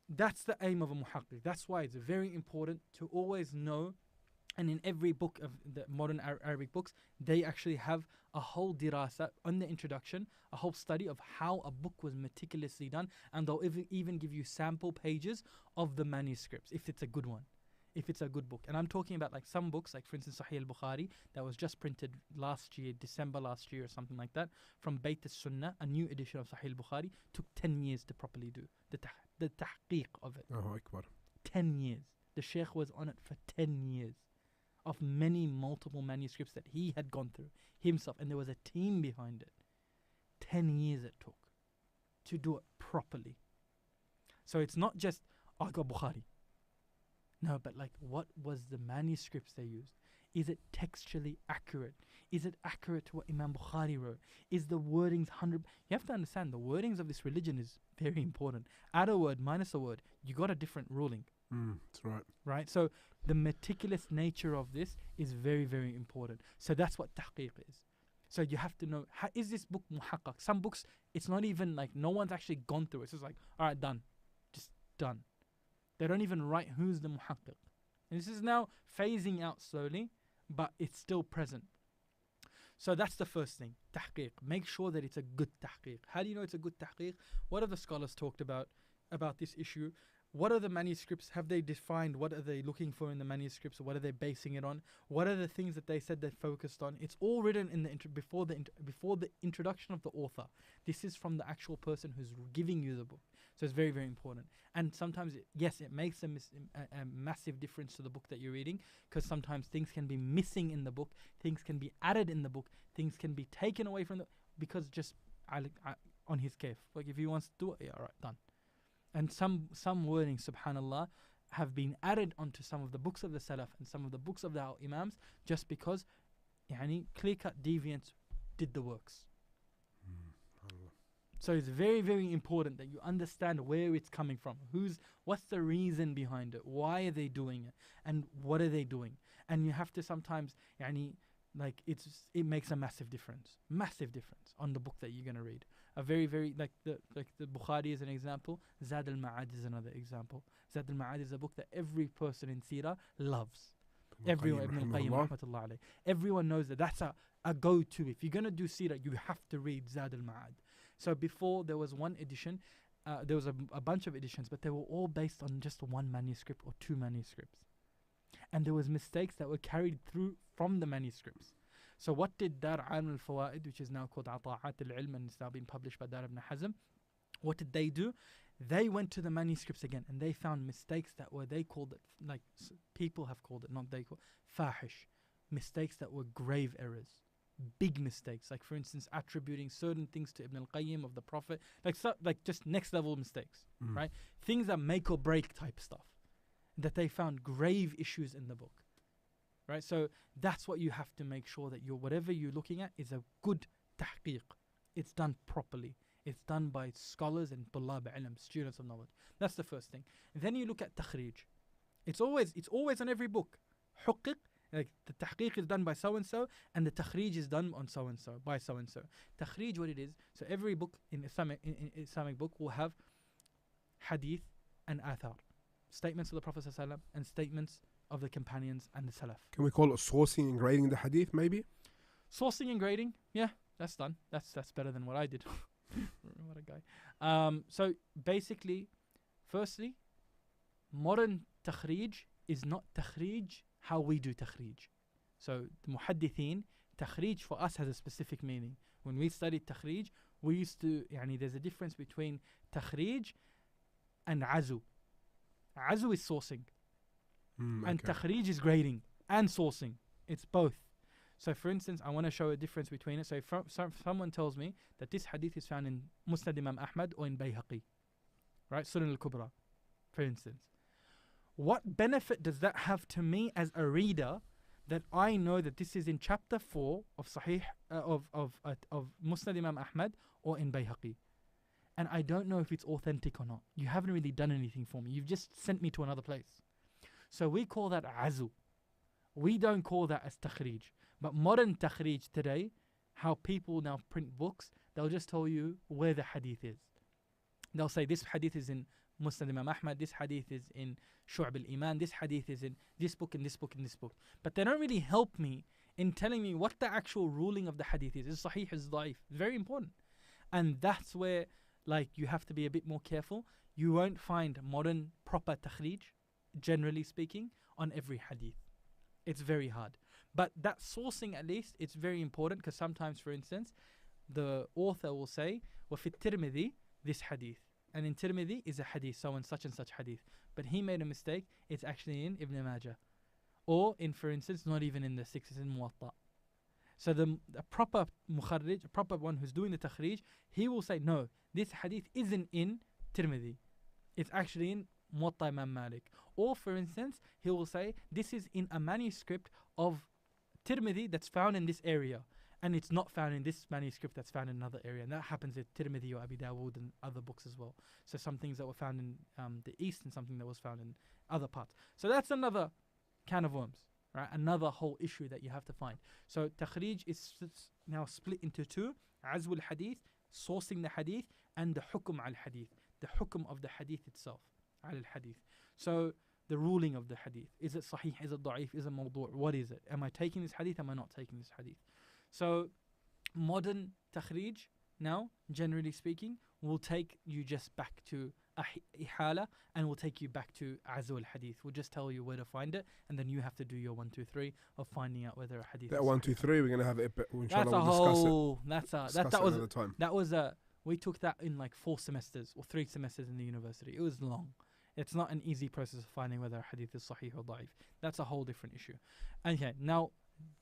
that's the aim of a muhaqqiq. That's why it's very important to always know. And in every book of the modern Arabic books, they actually have a whole dirasa on the introduction, a whole study of how a book was meticulously done. And they'll even give you sample pages of the manuscripts, if it's a good one. If it's a good book. And I'm talking about like some books, like for instance Sahih al-Bukhari, that was just printed last year, December last year or something like that, from Bayt al-Sunnah, a new edition of Sahih al-Bukhari, took 10 years to properly do the tahqiq of it. Oh, Akbar. 10 years. The Shaykh was on it for 10 years of multiple manuscripts that he had gone through himself, and there was a team behind it. 10 years it took to do it properly. So it's not just, I got Bukhari. No, but like, what was the manuscripts they used? Is it textually accurate? Is it accurate to what Imam Bukhari wrote? Is the wordings 100? You have to understand, the wordings of this religion is very important. Add a word, minus a word, you got a different ruling. That's right. Right? So the meticulous nature of this is very, very important. So that's what tahqiq is. So you have to know, is this book muhaqqaq? Some books, it's not even like, no one's actually gone through it. It's just like, all right, done. Just done. They don't even write who's the muhaqqiq. And this is now phasing out slowly, but it's still present. So that's the first thing, tahqiq. Make sure that it's a good tahqiq. How do you know it's a good tahqiq? What have the scholars talked about this issue? What are the manuscripts? Have they defined what are they looking for in the manuscripts? What are they basing it on? What are the things that they said they focused on? It's all written in the before the introduction of the author. This is from the actual person who's giving you the book. So it's very, very important. And sometimes, it makes a massive difference to the book that you're reading, because sometimes things can be missing in the book, things can be added in the book, things can be taken away from because just on his kayf. Like if he wants to do it, yeah, all right, done. And some wording, subhanallah, have been added onto some of the books of the Salaf and some of the books of the Imams just because clear-cut deviants did the works. So it's very, very important that you understand where it's coming from. What's the reason behind it? Why are they doing it? And what are they doing? And you have to sometimes, it makes a massive difference on the book that you're going to read. A very, very, like the Bukhari is an example. Zad al-Ma'ad is another example. Zad al-Ma'ad is a book that every person in Seerah loves. Everyone, Ibn al-Qayyim, rahmatullah alayh. Everyone knows that that's a go-to. If you're going to do Seerah, you have to read Zad al-Ma'ad. So before, there was one edition, there was a bunch of editions, but they were all based on just one manuscript or two manuscripts. And there was mistakes that were carried through from the manuscripts. So what did Dar al-Fawaid, which is now called Ata'at al-Ilm and it's now been published by Dar ibn Hazm, what did they do? They went to the manuscripts again and they found mistakes that were, they called it, like people have called it, not they call fahish, mistakes that were grave errors, big mistakes. Like for instance, attributing certain things to Ibn al-Qayyim of the Prophet, like just next level mistakes, right? Things that make or break type stuff, that they found grave issues in the book. Right, so that's what you have to make sure that whatever you're looking at is a good tahqiq. It's done properly. It's done by scholars and tullab ilm, students of knowledge. That's the first thing. And then you look at takhrij. It's always on every book. Huqiq, like the tahqiq is done by so and so, and the takhrij is done on so and so by so and so. Takhrij, what it is? So every book in Islamic book will have hadith and athar, statements of the Prophet ﷺ and statements of the companions and the Salaf. Can we call it sourcing and grading the hadith, maybe? Sourcing and grading, yeah, that's done. That's better than what I did. What a guy. So basically, firstly, modern takhrij is not takhrij how we do takhrij. So the muhaddithin, takhrij for us has a specific meaning. When we studied takhrij, we used to, there's a difference between takhrij and azu. Azu is sourcing. And takhrij is grading and sourcing. It's both. So for instance, I want to show a difference between it. So if someone tells me that this hadith is found in Musnad Imam Ahmad or in Bayhaqi, right? Sunan al-Kubra, for instance. What benefit does that have to me as a reader that I know that this is in chapter 4 of Sahih of Musnad Imam Ahmad or in Bayhaqi? And I don't know if it's authentic or not. You haven't really done anything for me. You've just sent me to another place. So we call that azu. We don't call that as takhrij. But modern takhrij today, how people now print books, they'll just tell you where the hadith is. They'll say this hadith is in Musnad Imam Ahmad, this hadith is in Shu'ab al-Iman, this hadith is in this book and this book and this book. But they don't really help me in telling me what the actual ruling of the hadith is. Is sahih, is da'if. Very important. And that's where you have to be a bit more careful. You won't find modern proper takhrij, generally speaking, on every hadith. It's very hard. But that sourcing, at least, it's very important, because sometimes, for instance, the author will say, وَفِي التِّرْمِذِي this hadith. And in Tirmidhi is a hadith, so and such hadith. But he made a mistake, it's actually in Ibn Majah. Or in, for instance, not even in the 6, it's in Muwatta. So the proper mukharrij, a proper one who's doing the takhrij, he will say, no, this hadith isn't in Tirmidhi. It's actually in Muwatta Imam Malik. Or for instance, he will say, this is in a manuscript of Tirmidhi that's found in this area. And it's not found in this manuscript that's found in another area. And that happens at Tirmidhi or Abi Dawood and other books as well. So some things that were found in the East and something that was found in other parts. So that's another can of worms, right? Another whole issue that you have to find. So takhrij is now split into two. Azwul hadith, sourcing the hadith, and the hukum al hadith. The hukum of the hadith itself. Al hadith. So the ruling of the hadith. Is it sahih? Is it da'if? Is it mawdu'? What is it? Am I taking this hadith? Am I not taking this hadith? So modern takhrij, now, generally speaking, will take you just back to ihala and will take you back to azul hadith. We'll just tell you where to find it, and then you have to do your 1, 2, 3 of finding out whether a hadith that is 1, 2, 3 we're going to have it, inshallah, that's a whole that was we took that in 4 semesters or 3 semesters in the university. It was long. It's not an easy process of finding whether a hadith is sahih or da'if. That's a whole different issue. And now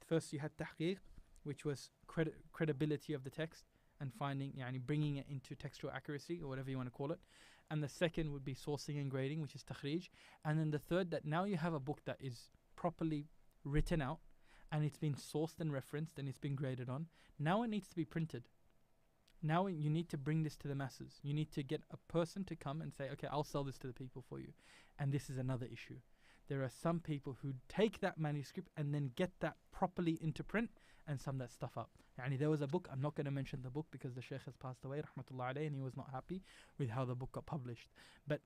first you had tahqiq, which was credibility of the text and finding, bringing it into textual accuracy or whatever you want to call it. And the second would be sourcing and grading, which is takhrij. And then the third, that now you have a book that is properly written out and it's been sourced and referenced and it's been graded on. Now it needs to be printed. Now you need to bring this to the masses. You need to get a person to come and say, okay, I'll sell this to the people for you. And this is another issue. There are some people who take that manuscript and then get that properly into print, and some that stuff up. There was a book, I'm not going to mention the book because the Shaykh has passed away, rahmatullah alayhi, and he was not happy with how the book got published. But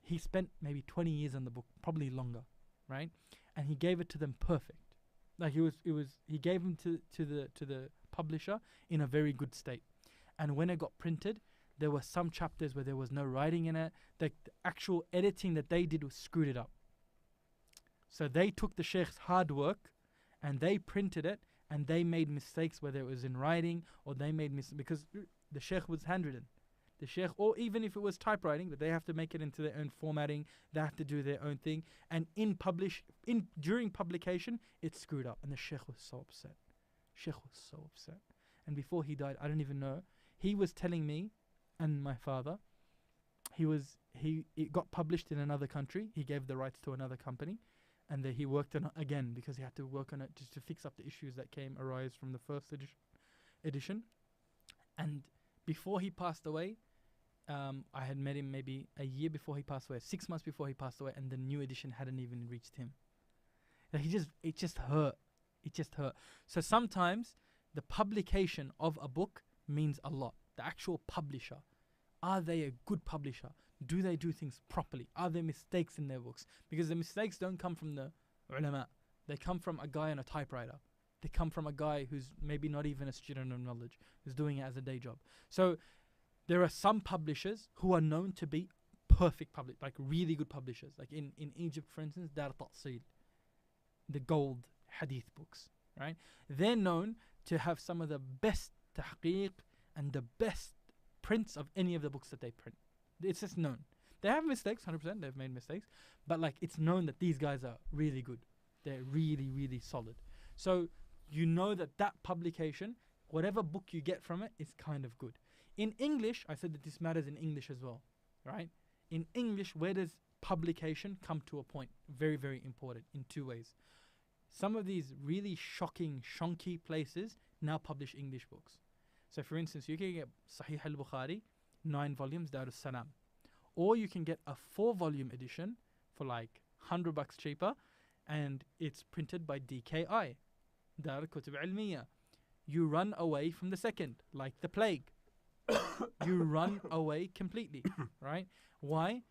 he spent maybe 20 years on the book, probably longer, right? And he gave it to them perfect. He gave them to the publisher in a very good state. And when it got printed, there were some chapters where there was no writing in it. The actual editing that they did was screwed it up. So they took the Shaykh's hard work and they printed it, and they made mistakes, whether it was in writing or they made mistakes, because the Shaykh was handwritten. The Shaykh, or even if it was typewriting, but they have to make it into their own formatting, they have to do their own thing. And during publication, it's screwed up. And the Shaykh was so upset. And before he died, I don't even know, he was telling me and my father, it got published in another country. He gave the rights to another company. And then he worked on it again because he had to work on it just to fix up the issues that arise from the first edition. And before he passed away, I had met him maybe a year before he passed away, 6 months before he passed away, and the new edition hadn't even reached him. It just hurt. So sometimes the publication of a book means a lot. The actual publisher. are they a good publisher? Do they do things properly? Are there mistakes in their books? Because the mistakes don't come from the ulama. They come from a guy on a typewriter. They come from a guy who's maybe not even a student of knowledge, who's doing it as a day job. So there are some publishers who are known to be perfect like really good publishers. Like in Egypt, for instance, Dar Ta'sil, the gold hadith books, right? They're known to have some of the best tahqiq and the best prints of any of the books that they print. It's just known. They have mistakes, 100%, they've made mistakes, but like it's known that these guys are really good. They're really, really solid. So you know that publication, whatever book you get from it, is kind of good. In English, I said that this matters in English as well, right? In English, where does publication come to a point? Very, very important in two ways. Some of these really shocking, shonky places now publish English books. So for instance, you can get Sahih al-Bukhari, 9 volumes, Dar al-Salam. Or you can get a 4-volume edition for like $100 cheaper, and it's printed by DKI, Dar al-Kutub al-Ilmiya. You run away from the second, like the plague. You run away completely, right? Why?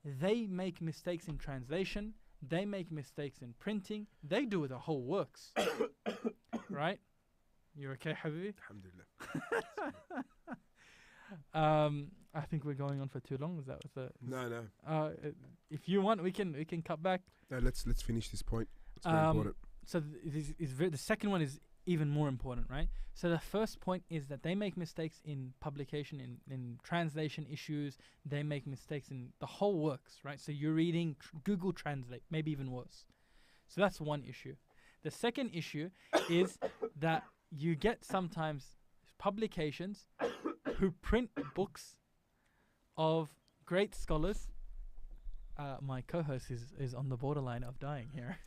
They make mistakes in translation. They make mistakes in printing. They do the whole works. Right? You're okay, Habibi? Alhamdulillah. I think we're going on for too long. Is that what the? No. If you want, we can cut back. No, let's finish this point. It's very important. So the second one is even more important, right? So the first point is that they make mistakes in publication, in translation issues. They make mistakes in the whole works, right? So you're reading Google Translate, maybe even worse. So that's one issue. The second issue is that you get sometimes publications who print books of great scholars. My co-host is on the borderline of dying here.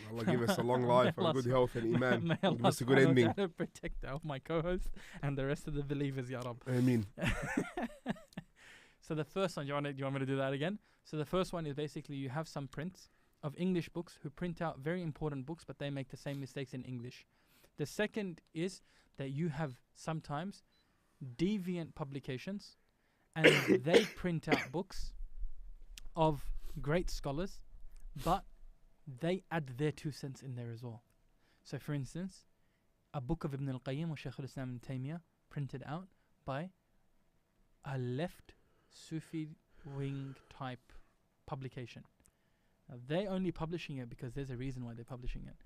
Allah give us a long life and good health and iman. Give us a good ending. Protect my co-host and the rest of the believers, Ya Rab. Ameen. So the first one, do you want me to do that again? So the first one is basically you have some prints of English books who print out very important books, but they make the same mistakes in English. The second is that you have sometimes deviant publications and they print out books of great scholars, but they add their 2 cents in there as well. So for instance, a book of Ibn al-Qayyim or Shaykh al-Islam ibn Taymiyyah printed out by a left Sufi wing type publication. Now they're only publishing it because there's a reason why they're publishing it.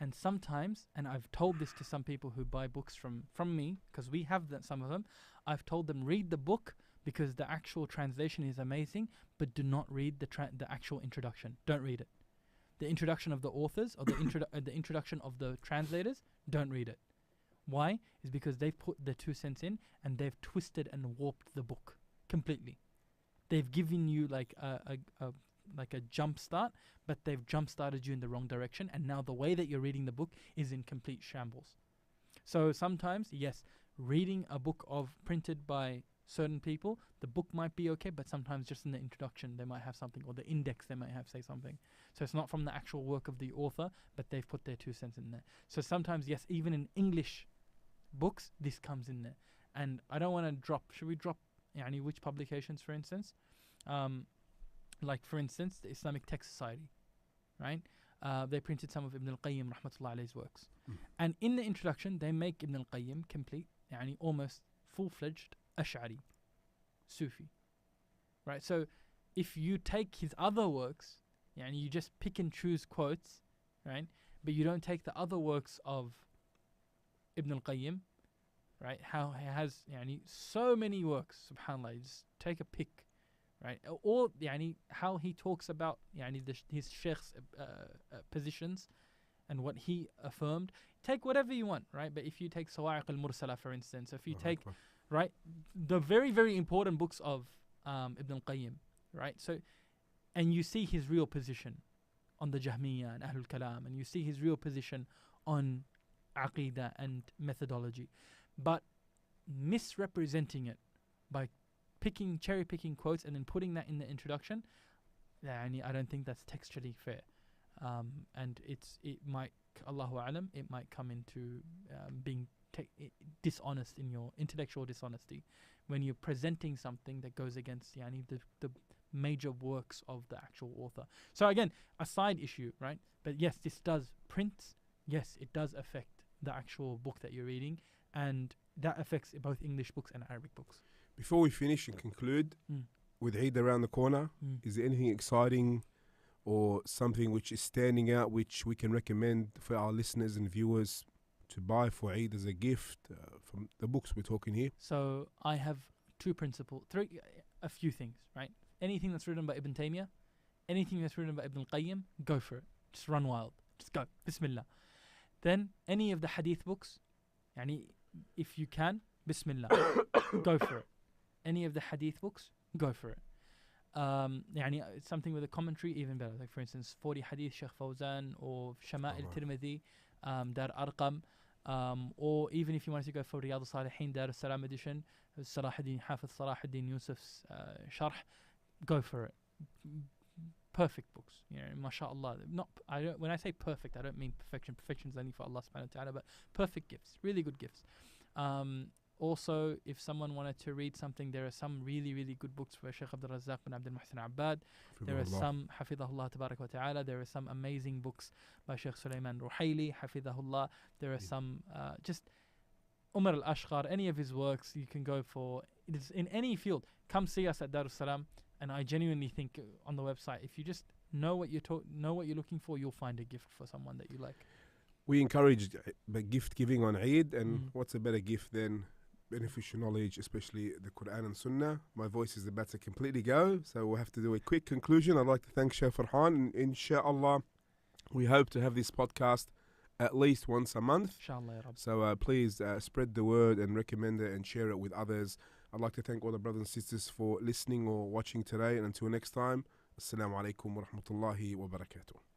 And sometimes, and I've told this to some people who buy books from me, because we have some of them, I've told them read the book because the actual translation is amazing, but do not read the actual introduction. Don't read it. The introduction of the authors or the introduction of the translators, don't read it. Why? Is because they've put their 2 cents in and they've twisted and warped the book completely. They've given you like a jump start, but they've jump started you in the wrong direction, and now the way that you're reading the book is in complete shambles. So sometimes, yes, reading a book printed by certain people, the book might be okay, but sometimes just in the introduction they might have something, or the index they might have say something. So it's not from the actual work of the author, but they've put their 2 cents in there. So sometimes, yes, even in English books, this comes in there. And I don't want to should we drop which publications, for instance? Like for instance, the Islamic Text Society, right? They printed some of Ibn al-Qayyim rahmatullah alayhi's works. And in the introduction, they make Ibn al-Qayyim complete, almost full-fledged Ash'ari, Sufi, right? So if you take his other works, you just pick and choose quotes, right? But you don't take the other works of Ibn al-Qayyim, right? How he has so many works, subhanAllah, you just take a pick, right? Or how he talks about his sheikh's positions and what he affirmed. Take whatever you want, right? But if you take Sawa'iq al-Mursala, for instance, if you take right, the very, very important books of Ibn al-Qayyim, right? So, and you see his real position on the Jahmiyyah and Ahlul Kalam, and you see his real position on Aqidah and methodology, but misrepresenting it by cherry picking quotes and then putting that in the introduction, I don't think that's textually fair. And it might, Allahu Alam, it might come into being dishonest in your intellectual dishonesty when you're presenting something that goes against the major works of the actual author. So again, a side issue, right? But yes, this does print. Yes, it does affect the actual book that you're reading, and that affects both English books and Arabic books. Before we finish and conclude, with Eid around the corner, is there anything exciting or something which is standing out which we can recommend for our listeners and viewers to buy for Eid as a gift from the books we're talking here? So I have a few things, right? Anything that's written by Ibn Taymiyyah, anything that's written by Ibn Qayyim, go for it. Just run wild. Just go. Bismillah. Then any of the hadith books, if you can, Bismillah, go for it. Any of the hadith books, go for it. It's something with a commentary, even better. Like for instance, 40 hadith Shaykh Fawzan or Shama'il Tirmidhi, Dar Arqam, or even if you wanted to go for Riyadh al-Salihin, Dar al-Salam edition, Hafiz Salahuddin Yusuf's Sharh, go for it. Perfect books, mashallah. When I say perfect, I don't mean perfection. Perfection is only for Allah subhanahu wa ta'ala, but perfect gifts, really good gifts. Also, if someone wanted to read something, there are some really, really good books by Shaykh Abdul Razzaq bin Abdul Muhsin Abbad. There are some, Hafidahullah Tabarak wa Ta'ala. There are some amazing books by Shaykh Sulaiman Ruhaili, Hafidahullah. There are some, just Umar al-Ashqar, any of his works you can go for. It is in any field. Come see us at Darus Salam. And I genuinely think on the website, if you just know what you're looking for, you'll find a gift for someone that you like. We encourage gift giving on Eid, and what's a better gift than beneficial knowledge, especially the Quran and Sunnah. My voice is about to completely go, so we'll have to do a quick conclusion. I'd like to thank Shaykh Farhan, and inshallah, we hope to have this podcast at least once a month. Inshallah, ya Rabbi. So please spread the word and recommend it and share it with others. I'd like to thank all the brothers and sisters for listening or watching today, and until next time, Assalamu alaikum wa rahmatullahi wa barakatuh.